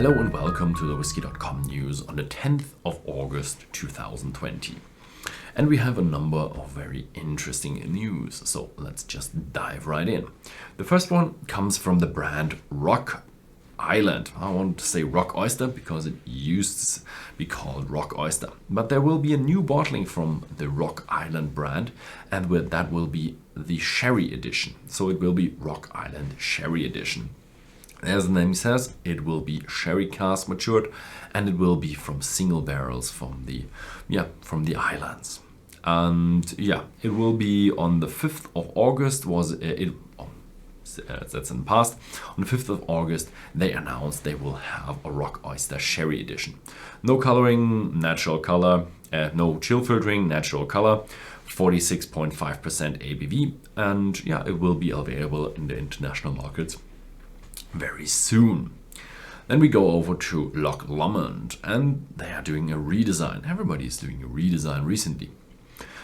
Hello and welcome to the Whisky.com news on the 10th of August 2020. And we have a number of very interesting news, so let's just dive right in. The first one comes from the brand Rock Island. I want to say Rock Oyster because it used to be called Rock Oyster. But there will be a new bottling from the Rock Island brand, and that will be the Sherry Edition. So it will be Rock Island Sherry Edition. As the name says, it will be sherry cask matured, and it will be from single barrels from the islands. And it will be on the 5th of August. That's in the past. On the 5th of August, they announced they will have a Rock Oyster Sherry Edition. No coloring, natural color, no chill filtering, natural color, 46.5% ABV, and it will be available in the international markets very soon. Then we go over to Loch Lomond, and they are doing a redesign. Everybody is doing a redesign recently.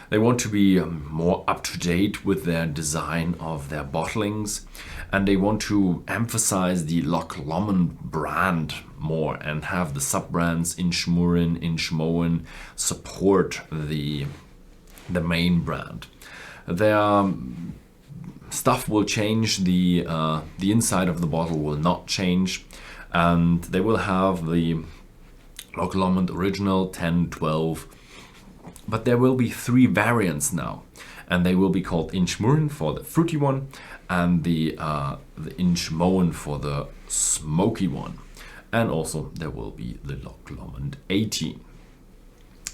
They want to be more up to date with their design of their bottlings, and they want to emphasize the Loch Lomond brand more and have the sub-brands Inchmurrin, Inchmoen support the main brand. Their stuff will change, the inside of the bottle will not change, and they will have the Loch Lomond Original 10, 12, but there will be 3 variants now, and they will be called Inchmurrin for the fruity one and the Inchmoen for the smoky one, and also there will be the Loch Lomond 18.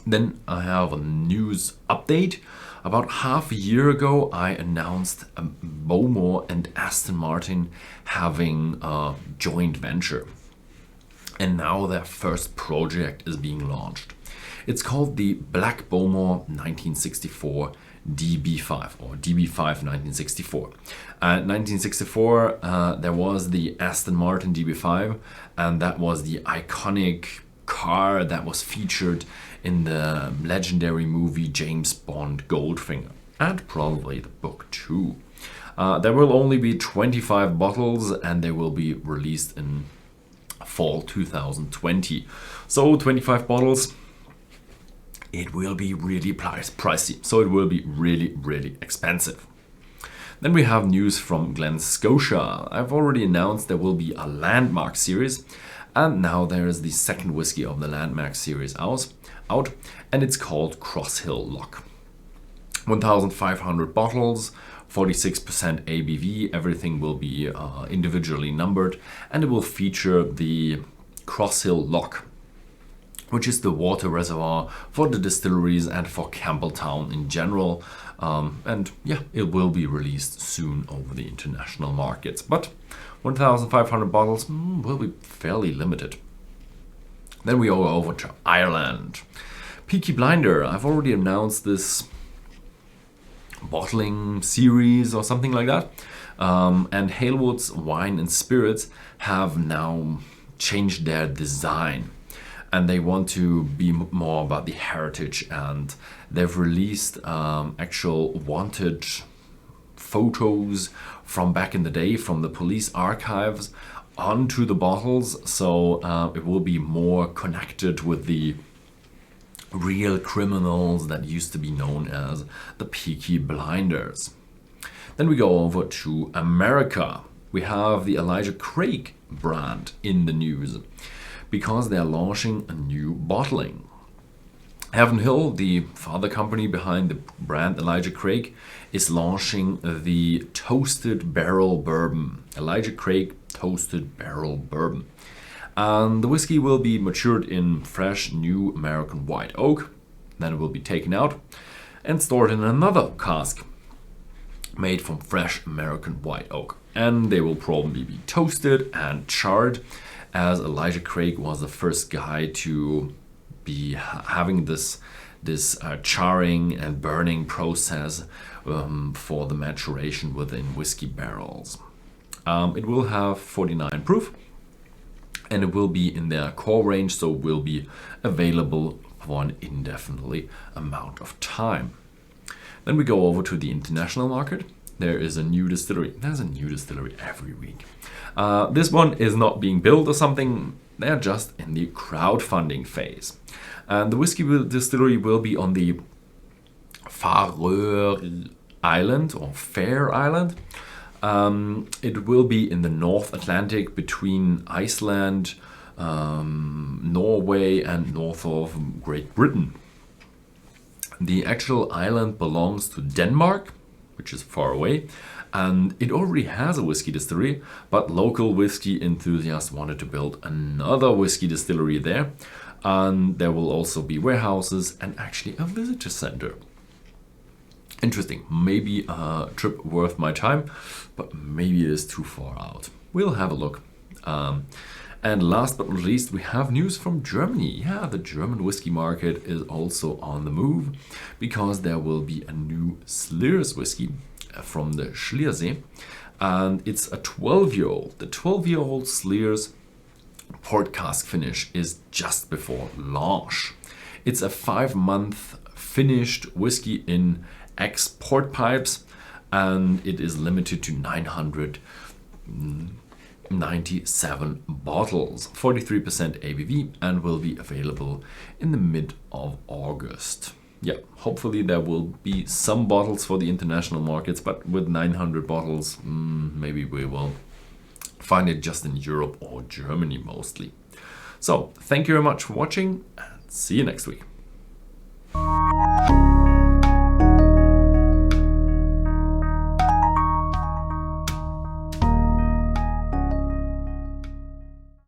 Then I have a news update. About half a year ago, I announced Bowmore and Aston Martin having a joint venture. And now their first project is being launched. It's called the Black Bowmore 1964 DB5 or DB5 1964. 1964, there was the Aston Martin DB5, and that was the iconic car that was featured in the legendary movie James Bond Goldfinger, and probably the book too. There will only be 25 bottles, and they will be released in fall 2020. So 25 bottles, it will be really pricey, so it will be really expensive. Then we have news from Glen, Scotia. I've already announced there will be a Landmark series, and now there is the second whiskey of the Landmark series out, and it's called Crosshill Loch. 1,500 bottles, 46% ABV, everything will be individually numbered, and it will feature the Crosshill Loch, which is the water reservoir for the distilleries and for Campbelltown in general. It will be released soon over the international markets, but 1,500 bottles will be fairly limited. Then we go over to Ireland. Peaky Blinder, I've already announced this bottling series or something like that. And Halewood's Wine and Spirits have now changed their design, and they want to be more about the heritage, and they've released actual wanted photos from back in the day from the police archives onto the bottles, so it will be more connected with the real criminals that used to be known as the Peaky Blinders. Then we go over to America. We have the Elijah Craig brand in the news because they're launching a new bottling. Heaven Hill, the father company behind the brand Elijah Craig, is launching the Toasted Barrel Bourbon. Elijah Craig Toasted Barrel Bourbon. And the whiskey will be matured in fresh new American white oak. Then it will be taken out and stored in another cask made from fresh American white oak. And they will probably be toasted and charred, as Elijah Craig was the first guy to be having this charring and burning process for the maturation within whiskey barrels. It will have 49 proof, and it will be in their core range, so it will be available for an indefinitely amount of time. Then we go over to the international market. there is a new distillery. There's a new distillery every week. This one is not being built or something. They're just in the crowdfunding phase. And the whiskey distillery will be on the Färöer Island or Fair Island. It will be in the North Atlantic between Iceland, Norway and north of Great Britain. The actual island belongs to Denmark, which is far away, and it already has a whiskey distillery, but local whiskey enthusiasts wanted to build another whiskey distillery there, and there will also be warehouses and actually a visitor center. Interesting, maybe a trip worth my time, but maybe it is too far out. We'll have a look. And last but not least, we have news from Germany. Yeah, the German whiskey market is also on the move because there will be a new Slyrs whiskey from the Slyrs, and it's a 12-year-old. The 12-year-old Slyrs Port Cask finish is just before launch. It's a 5-month finished whiskey in export pipes, and it is limited to 997 bottles, 43% ABV, and will be available in the mid of August. Yeah, hopefully there will be some bottles for the international markets, but with 900 bottles, maybe we will find it just in Europe or Germany mostly. So, thank you very much for watching, and see you next week.